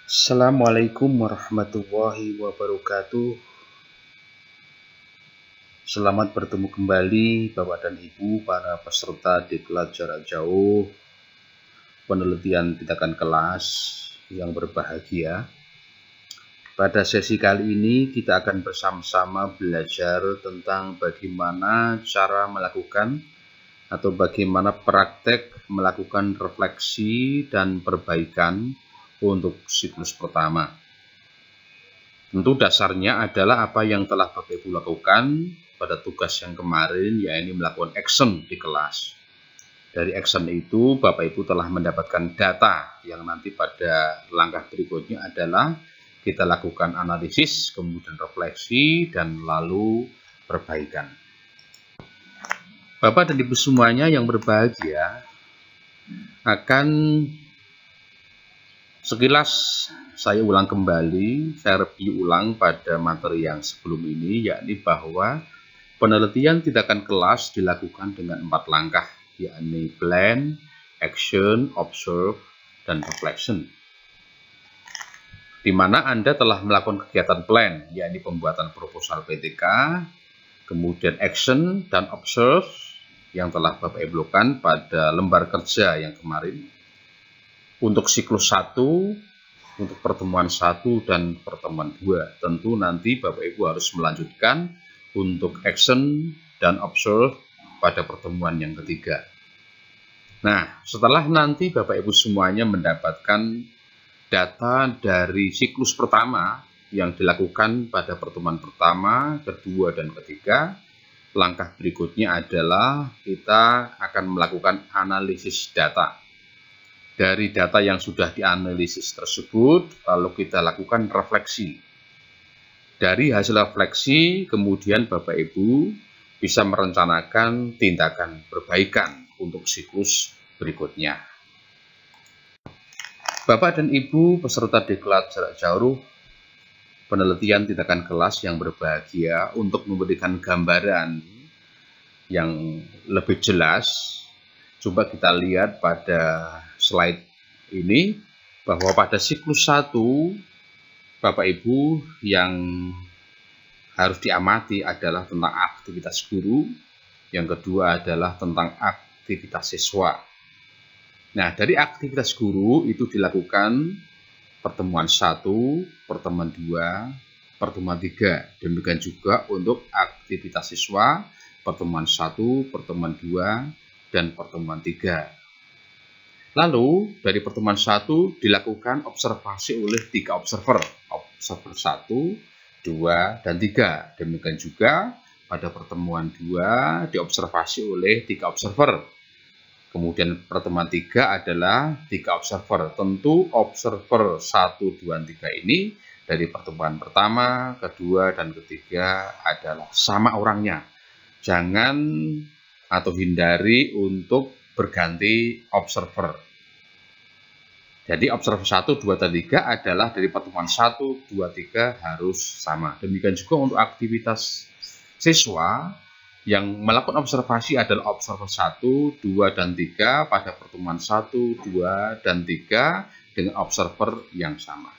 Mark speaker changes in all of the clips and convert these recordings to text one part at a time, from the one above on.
Speaker 1: Assalamualaikum warahmatullahi wabarakatuh. Selamat bertemu kembali Bapak dan Ibu para peserta diklat jarak jauh penelitian tindakan kelas yang berbahagia. Pada sesi kali ini kita akan bersama-sama belajar tentang bagaimana cara melakukan atau bagaimana praktek melakukan refleksi dan perbaikan untuk siklus pertama. Tentu dasarnya adalah apa yang telah Bapak Ibu lakukan pada tugas yang kemarin, yaitu melakukan action di kelas. Dari action itu Bapak Ibu telah mendapatkan data yang nanti pada langkah berikutnya adalah kita lakukan analisis, kemudian refleksi, dan lalu perbaikan. Bapak dan Ibu semuanya yang berbahagia, akan sekilas saya ulang kembali, saya review ulang pada materi yang sebelum ini, yakni bahwa penelitian tindakan kelas dilakukan dengan 4 langkah, yakni plan, action, observe, dan reflection. Di mana Anda telah melakukan kegiatan plan, yakni pembuatan proposal PTK, kemudian action dan observe yang telah Bapak Ibu lakukan pada lembar kerja yang kemarin. Untuk siklus 1, untuk pertemuan 1 dan pertemuan 2, tentu nanti Bapak Ibu harus melanjutkan untuk action dan observe pada pertemuan yang ketiga. Nah, setelah nanti Bapak Ibu semuanya mendapatkan data dari siklus pertama yang dilakukan pada pertemuan pertama, kedua, dan ketiga, langkah berikutnya adalah kita akan melakukan analisis data. Dari data yang sudah dianalisis tersebut, lalu kita lakukan refleksi. Dari hasil refleksi, kemudian Bapak Ibu bisa merencanakan tindakan perbaikan untuk siklus berikutnya. Bapak dan Ibu peserta diklat jarak jauh penelitian tindakan kelas yang berbahagia, untuk memberikan gambaran yang lebih jelas, coba kita lihat pada slide ini bahwa pada siklus 1 Bapak Ibu yang harus diamati adalah tentang aktivitas guru, yang kedua adalah tentang aktivitas siswa. Nah, dari aktivitas guru itu dilakukan pertemuan 1, pertemuan 2, pertemuan 3. Demikian juga untuk aktivitas siswa, pertemuan 1, pertemuan 2, dan pertemuan 3. Lalu dari pertemuan 1 dilakukan observasi oleh 3 observer, observer 1, 2, dan 3. Demikian juga pada pertemuan 2 diobservasi oleh 3 observer. Kemudian pertemuan 3 adalah 3 observer. Tentu observer 1, 2, dan 3 ini dari pertemuan pertama, kedua, dan ketiga adalah sama orangnya. Jangan atau hindari untuk berganti observer. Jadi observer 1, 2, dan 3 adalah dari pertemuan 1, 2, 3 harus sama. Demikian juga untuk aktivitas siswa yang melakukan observasi adalah observer 1, 2, dan 3 pada pertemuan 1, 2, dan 3 dengan observer yang sama.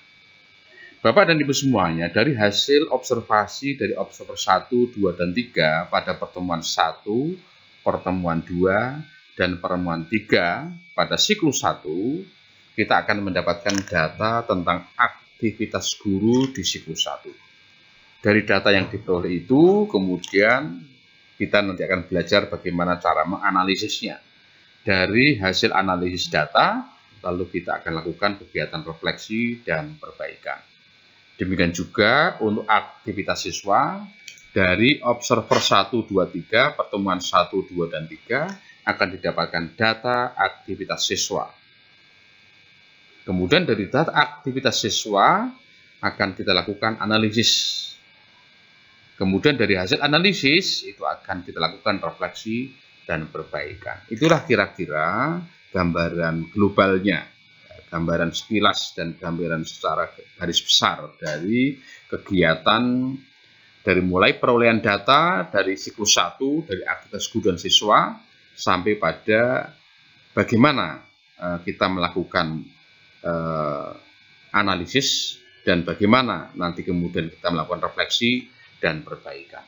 Speaker 1: Bapak dan Ibu semuanya, dari hasil observasi dari observer 1, 2, dan 3 pada pertemuan 1, pertemuan 2, dan pertemuan 3 pada siklus 1, kita akan mendapatkan data tentang aktivitas guru di siklus 1. Dari data yang diperoleh itu, kemudian kita nanti akan belajar bagaimana cara menganalisisnya. Dari hasil analisis data, lalu kita akan lakukan kegiatan refleksi dan perbaikan. Demikian juga untuk aktivitas siswa, dari observer 1, 2, 3, pertemuan 1, 2, dan 3 akan didapatkan data aktivitas siswa. Kemudian dari data aktivitas siswa akan kita lakukan analisis. Kemudian dari hasil analisis itu akan kita lakukan refleksi dan perbaikan. Itulah kira-kira gambaran globalnya, gambaran sekilas dan gambaran secara garis besar dari kegiatan dari mulai perolehan data dari siklus 1 dari aktivitas guru dan siswa sampai pada bagaimana kita melakukan analisis, dan bagaimana nanti kemudian kita melakukan refleksi dan perbaikan.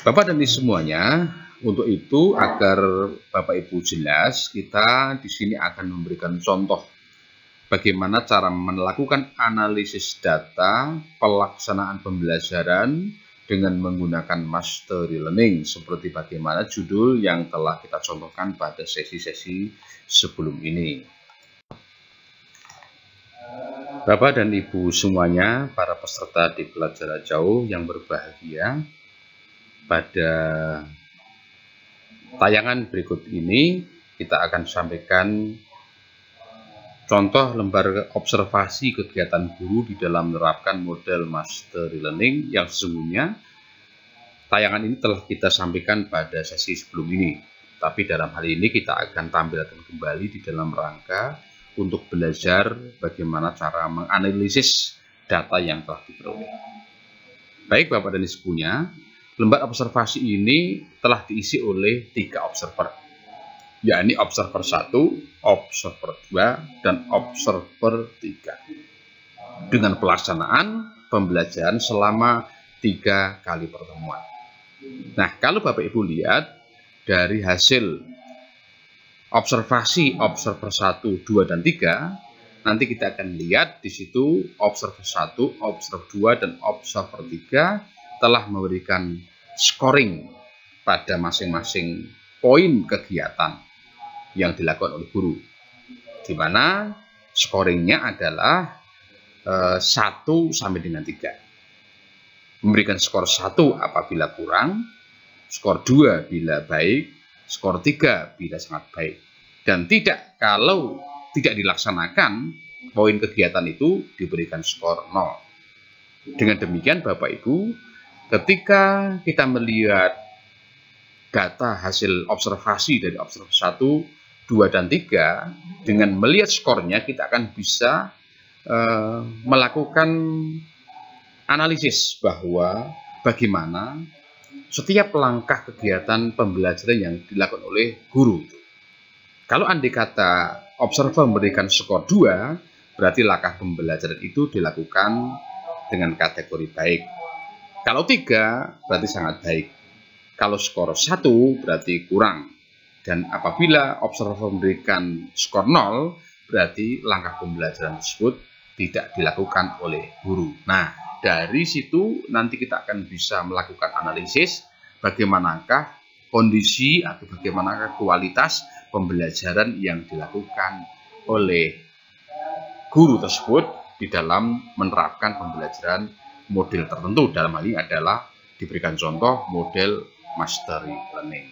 Speaker 1: Bapak dan Ibu semuanya, untuk itu agar Bapak Ibu jelas, kita di sini akan memberikan contoh bagaimana cara melakukan analisis data pelaksanaan pembelajaran dengan menggunakan mastery learning, seperti bagaimana judul yang telah kita contohkan pada sesi-sesi sebelum ini. Bapak dan Ibu semuanya, para peserta di pelajaran jauh yang berbahagia, pada tayangan berikut ini kita akan sampaikan contoh lembar observasi kegiatan guru di dalam menerapkan model mastery learning yang sesungguhnya tayangan ini telah kita sampaikan pada sesi sebelum ini. Tapi dalam hal ini kita akan tampilkan kembali di dalam rangka untuk belajar bagaimana cara menganalisis data yang telah diperoleh. Baik Bapak dan Ibunya, lembar observasi ini telah diisi oleh 3 observer, yakni observer 1, observer 2, dan observer 3. Dengan pelaksanaan pembelajaran selama 3 kali pertemuan. Nah, kalau Bapak Ibu lihat dari hasil observasi observer 1, 2, dan 3, nanti kita akan lihat di situ observer 1, observer 2, dan observer 3 telah memberikan scoring pada masing-masing poin kegiatan yang dilakukan oleh guru, di mana scoringnya adalah 1 sampai dengan 3. Memberikan skor 1 apabila kurang, skor 2 bila baik, skor 3 bila sangat baik. Dan tidak kalau tidak dilaksanakan, poin kegiatan itu diberikan skor 0. Dengan demikian Bapak Ibu, ketika kita melihat data hasil observasi dari observer 1, 2, dan 3, dengan melihat skornya kita akan bisa melakukan analisis bahwa bagaimana setiap langkah kegiatan pembelajaran yang dilakukan oleh guru. Kalau andai kata observer memberikan skor 2, berarti langkah pembelajaran itu dilakukan dengan kategori baik. Kalau 3, berarti sangat baik. Kalau skor 1, berarti kurang. Dan apabila observer memberikan skor 0, berarti langkah pembelajaran tersebut tidak dilakukan oleh guru. Nah, dari situ nanti kita akan bisa melakukan analisis bagaimanakah kondisi atau bagaimanakah kualitas pembelajaran yang dilakukan oleh guru tersebut di dalam menerapkan pembelajaran model tertentu. Dalam hal ini adalah diberikan contoh model mastery learning.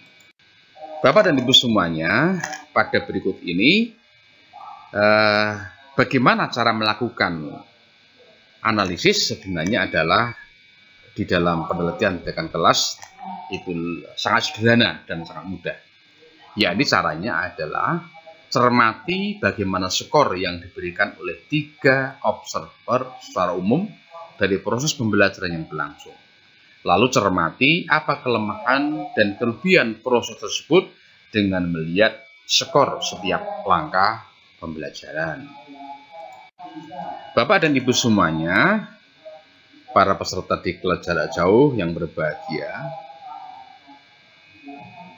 Speaker 1: Bapak dan Ibu semuanya, pada berikut ini bagaimana cara melakukan analisis sebenarnya adalah di dalam penelitian tindakan kelas itu sangat sederhana dan sangat mudah. Yakni caranya adalah cermati bagaimana skor yang diberikan oleh 3 observer secara umum dari proses pembelajaran yang berlangsung. Lalu cermati apa kelemahan dan kelebihan proses tersebut dengan melihat skor setiap langkah pembelajaran. Bapak dan Ibu semuanya, para peserta di kelas jarak jauh yang berbahagia,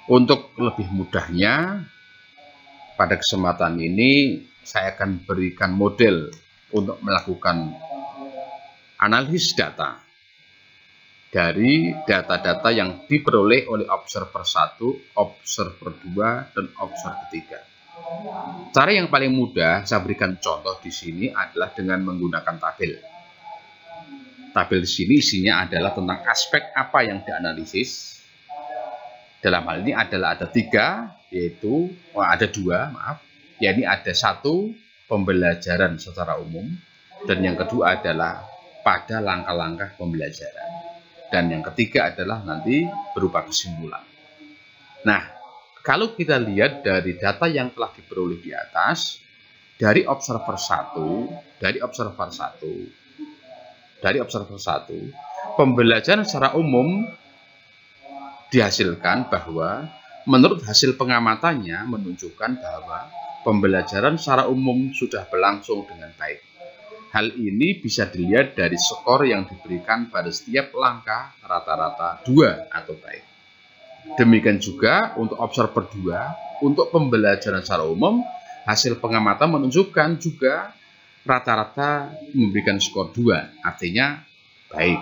Speaker 1: untuk lebih mudahnya pada kesempatan ini saya akan berikan model untuk melakukan analisis data dari data-data yang diperoleh oleh observer 1, observer 2, dan observer 3. Cara yang paling mudah saya berikan contoh di sini adalah dengan menggunakan tabel. Tabel di sini isinya adalah tentang aspek apa yang dianalisis. Dalam hal ini adalah ada 3, yaitu ada 2, yakni ada 1 pembelajaran secara umum, dan yang kedua adalah pada langkah-langkah pembelajaran, dan yang ketiga adalah nanti berupa kesimpulan. Nah, kalau kita lihat dari data yang telah diperoleh di atas, dari observer 1, pembelajaran secara umum dihasilkan bahwa menurut hasil pengamatannya menunjukkan bahwa pembelajaran secara umum sudah berlangsung dengan baik. Hal ini bisa dilihat dari skor yang diberikan pada setiap langkah rata-rata 2 atau baik. Demikian juga untuk observer 2, untuk pembelajaran secara umum, hasil pengamatan menunjukkan juga rata-rata memberikan skor 2, artinya baik.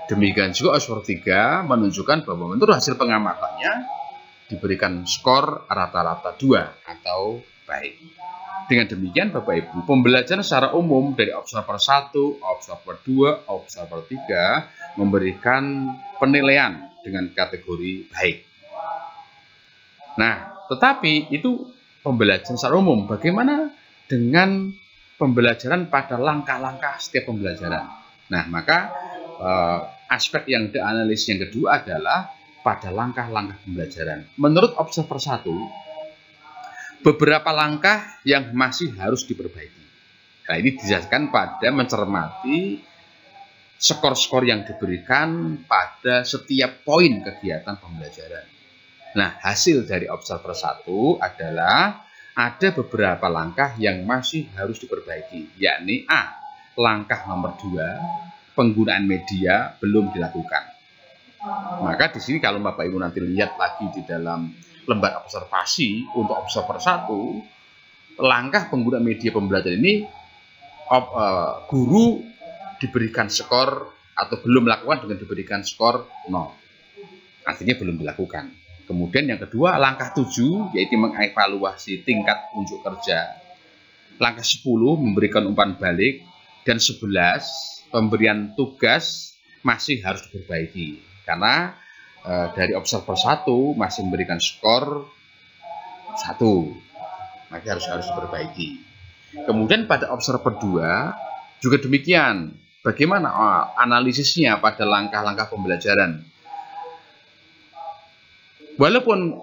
Speaker 1: Demikian juga observer 3 menunjukkan bahwa menurut hasil pengamatannya diberikan skor rata-rata 2 atau baik. Dengan demikian Bapak Ibu, pembelajaran secara umum dari observer 1, observer 2, observer 3 memberikan penilaian dengan kategori baik. Nah, tetapi itu pembelajaran secara umum. Bagaimana dengan pembelajaran pada langkah-langkah setiap pembelajaran? Nah, maka aspek yang dianalisis yang kedua adalah pada langkah-langkah pembelajaran. Menurut observer 1, beberapa langkah yang masih harus diperbaiki. Nah, ini dijelaskan pada mencermati skor-skor yang diberikan pada setiap poin kegiatan pembelajaran. Nah, hasil dari observer 1 adalah ada beberapa langkah yang masih harus diperbaiki, yakni A. Langkah nomor 2, penggunaan media belum dilakukan. Maka di sini kalau Bapak Ibu nanti lihat lagi di dalam lembar observasi untuk observer 1, langkah pengguna media pembelajaran ini guru diberikan skor atau belum melakukan dengan diberikan skor 0. Artinya belum dilakukan. Kemudian yang kedua, langkah 7 yaitu mengevaluasi tingkat unjuk kerja. Langkah 10 memberikan umpan balik dan 11 pemberian tugas masih harus diperbaiki. Karena dari observer 1 masih memberikan skor 1, maka harus diperbaiki. Kemudian pada observer 2 juga demikian. Bagaimana analisisnya pada langkah-langkah pembelajaran? Walaupun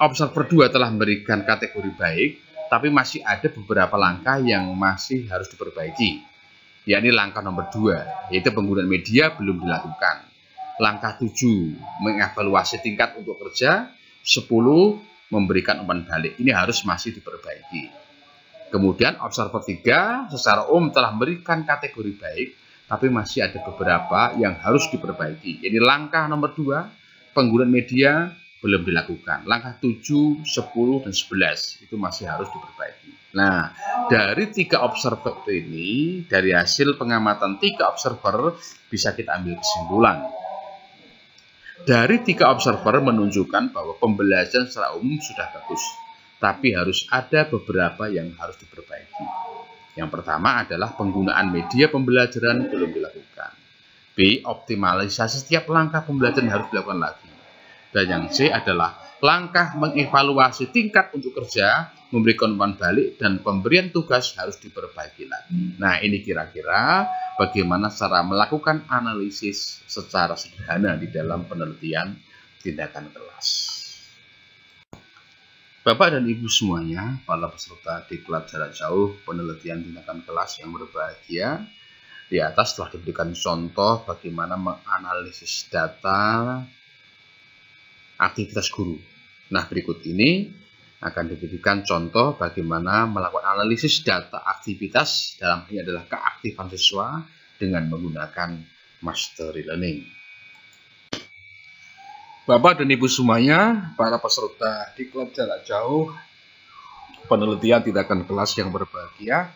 Speaker 1: observer 2 telah memberikan kategori baik, tapi masih ada beberapa langkah yang masih harus diperbaiki. Yakni langkah nomor 2, yaitu penggunaan media belum dilakukan. Langkah 7, mengevaluasi tingkat untuk kerja. 10, memberikan umpan balik. Ini harus masih diperbaiki. Kemudian observer 3 secara umum telah memberikan kategori baik, tapi masih ada beberapa yang harus diperbaiki. Jadi langkah nomor 2, penggunaan media belum dilakukan. Langkah 7, 10, dan 11 itu masih harus diperbaiki. Nah, dari 3 observer ini, dari hasil pengamatan 3 observer, bisa kita ambil kesimpulan. Dari 3 observer menunjukkan bahwa pembelajaran secara umum sudah bagus, tapi harus ada beberapa yang harus diperbaiki. Yang pertama adalah penggunaan media pembelajaran belum dilakukan. B. Optimalisasi setiap langkah pembelajaran harus dilakukan lagi. Dan yang C adalah langkah mengevaluasi tingkat untuk kerja, memberikan umpan balik, dan pemberian tugas harus diperbaiki lagi. Nah, ini kira-kira bagaimana cara melakukan analisis secara sederhana di dalam penelitian tindakan kelas. Bapak dan Ibu semuanya, para peserta diklat jarak jauh penelitian tindakan kelas yang berbahagia, di atas telah diberikan contoh bagaimana menganalisis data aktivitas guru. Nah, berikut ini akan diberikan contoh bagaimana melakukan analisis data aktivitas, dalam ini adalah keaktifan siswa dengan menggunakan mastery learning. Bapak dan Ibu semuanya, para peserta diklat jarak jauh penelitian tindakan kelas yang berbahagia,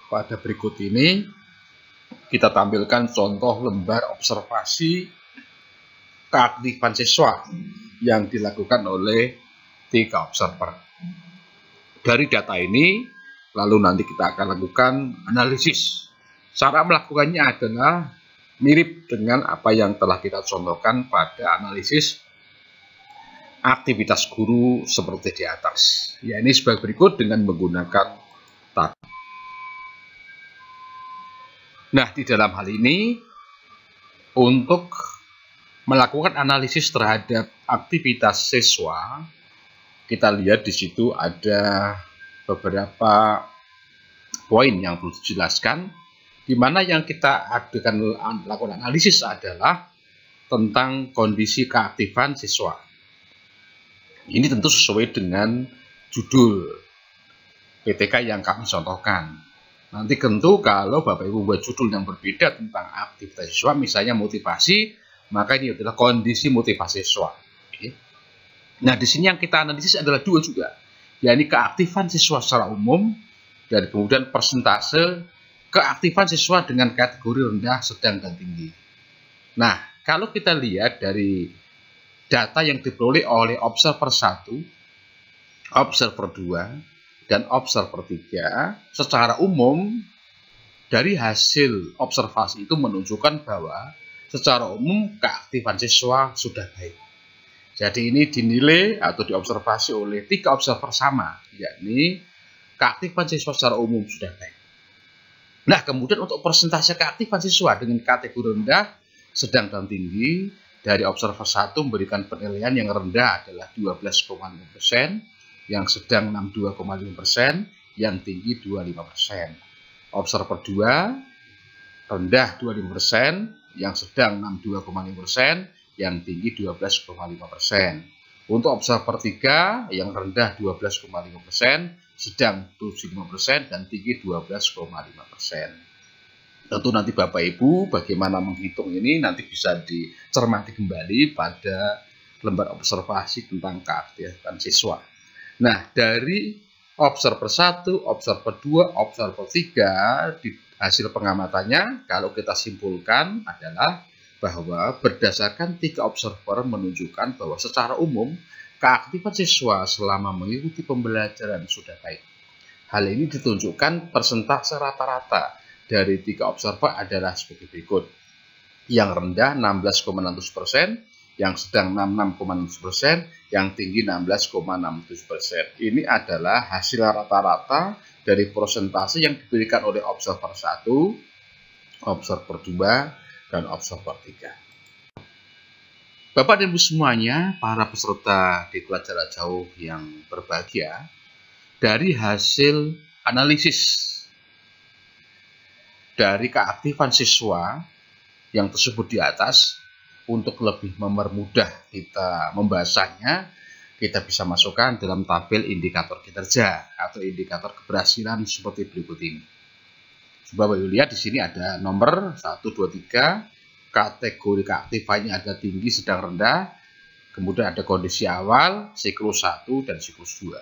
Speaker 1: pada berikut ini kita tampilkan contoh lembar observasi keaktifan siswa yang dilakukan oleh 3 observer. Dari data ini, lalu nanti kita akan lakukan analisis. Cara melakukannya adalah mirip dengan apa yang telah kita contohkan pada analisis aktivitas guru seperti di atas. Ya, ini sebagai berikut dengan menggunakan tab. Nah, di dalam hal ini, untuk melakukan analisis terhadap aktivitas siswa, kita lihat di situ ada beberapa poin yang perlu dijelaskan, di mana yang kita akan lakukan analisis adalah tentang kondisi keaktifan siswa. Ini tentu sesuai dengan judul PTK yang kami contohkan. Nanti tentu kalau Bapak Ibu buat judul yang berbeda tentang aktivitas siswa, misalnya motivasi, maka ini adalah kondisi motivasi siswa. Oke. Nah, di sini yang kita analisis adalah dua juga, yakni keaktifan siswa secara umum dan kemudian persentase keaktifan siswa dengan kategori rendah, sedang, dan tinggi. Nah, kalau kita lihat dari data yang diperoleh oleh observer 1, observer 2, dan observer 3, secara umum dari hasil observasi itu menunjukkan bahwa secara umum keaktifan siswa sudah baik. Jadi ini dinilai atau diobservasi oleh 3 observer sama, yakni keaktifan siswa secara umum sudah baik. Nah, kemudian untuk persentase keaktifan siswa dengan kategori rendah, sedang, dan tinggi, dari observer 1 memberikan penilaian yang rendah adalah 12,5%, yang sedang 62,5%, yang tinggi 25%. Observer 2 rendah 25%, yang sedang 62,5%, yang tinggi 12,5%. Untuk observer 3 yang rendah 12,5%, sedang 75%, dan tinggi 12,5%. Tentu nanti Bapak Ibu bagaimana menghitung ini nanti bisa dicermati kembali pada lembar observasi tentang keaktifan siswa. Nah, dari observer 1, observer 2, observer 3, di hasil pengamatannya, kalau kita simpulkan adalah bahwa berdasarkan 3 observer menunjukkan bahwa secara umum keaktifan siswa selama mengikuti pembelajaran sudah baik. Hal ini ditunjukkan persentase rata-rata dari 3 observer adalah sebagai berikut. Yang rendah 16,6%, yang sedang 66,6%, yang tinggi 16,67%. Ini adalah hasil rata-rata dari persentase yang diberikan oleh observer 1, observer 2, dan observer 3. Bapak dan Ibu semuanya, para peserta diklat jarak jauh yang berbahagia, dari hasil analisis dari keaktifan siswa yang tersebut di atas, untuk lebih mempermudah kita membahasnya, kita bisa masukkan dalam tabel indikator kinerja atau indikator keberhasilan seperti berikut ini. Coba Bapak lihat di sini ada nomor 1, 2, 3, kategori keaktifannya ada tinggi, sedang, rendah, kemudian ada kondisi awal, siklus 1, dan siklus 2.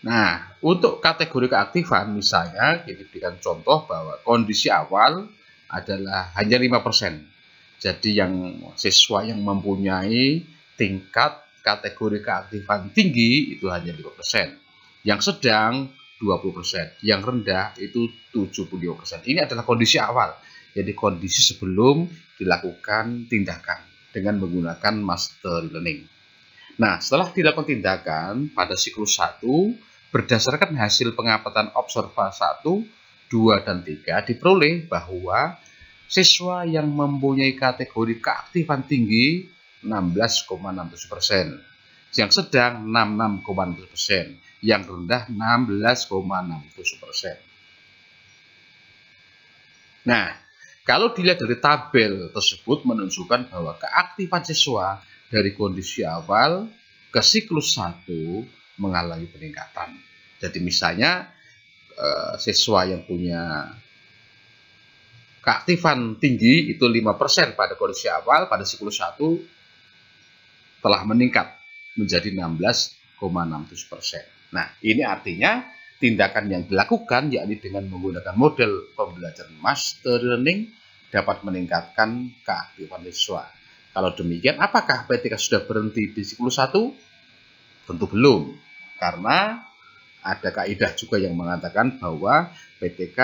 Speaker 1: Nah, untuk kategori keaktifan misalnya, kita berikan contoh bahwa kondisi awal adalah hanya 5%. Jadi yang siswa yang mempunyai tingkat kategori keaktifan tinggi itu hanya 5%. Yang sedang 20%, yang rendah itu 75%. Ini adalah kondisi awal. Jadi kondisi sebelum dilakukan tindakan dengan menggunakan master learning. Nah, setelah dilakukan tindakan pada siklus 1, berdasarkan hasil pengamatan observer 1, 2, dan 3 diperoleh bahwa siswa yang mempunyai kategori keaktifan tinggi 16,67%, yang sedang 66,6%, yang rendah 16,67%. Nah, kalau dilihat dari tabel tersebut menunjukkan bahwa keaktifan siswa dari kondisi awal ke siklus 1 mengalami peningkatan. Jadi misalnya siswa yang punya keaktifan tinggi itu 5% pada kondisi awal, pada siklus 1 telah meningkat menjadi 16,67%. Nah, ini artinya tindakan yang dilakukan yakni dengan menggunakan model pembelajaran master learning dapat meningkatkan keaktifan siswa. Kalau demikian, apakah PTK sudah berhenti di siklus 1? Tentu belum, karena ada kaidah juga yang mengatakan bahwa PTK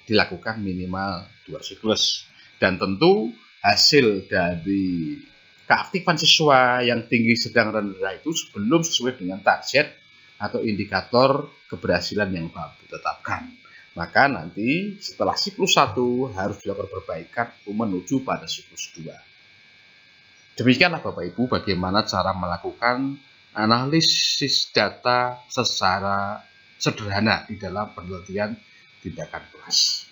Speaker 1: dilakukan minimal 2 siklus. Dan tentu hasil dari keaktifan siswa yang tinggi, sedang, rendah itu belum sesuai dengan target atau indikator keberhasilan yang bapak ditetapkan. Maka nanti setelah siklus 1 harus dilakukan perbaikan menuju pada siklus 2. Demikianlah Bapak Ibu bagaimana cara melakukan analisis data secara sederhana di dalam penelitian tindakan kelas.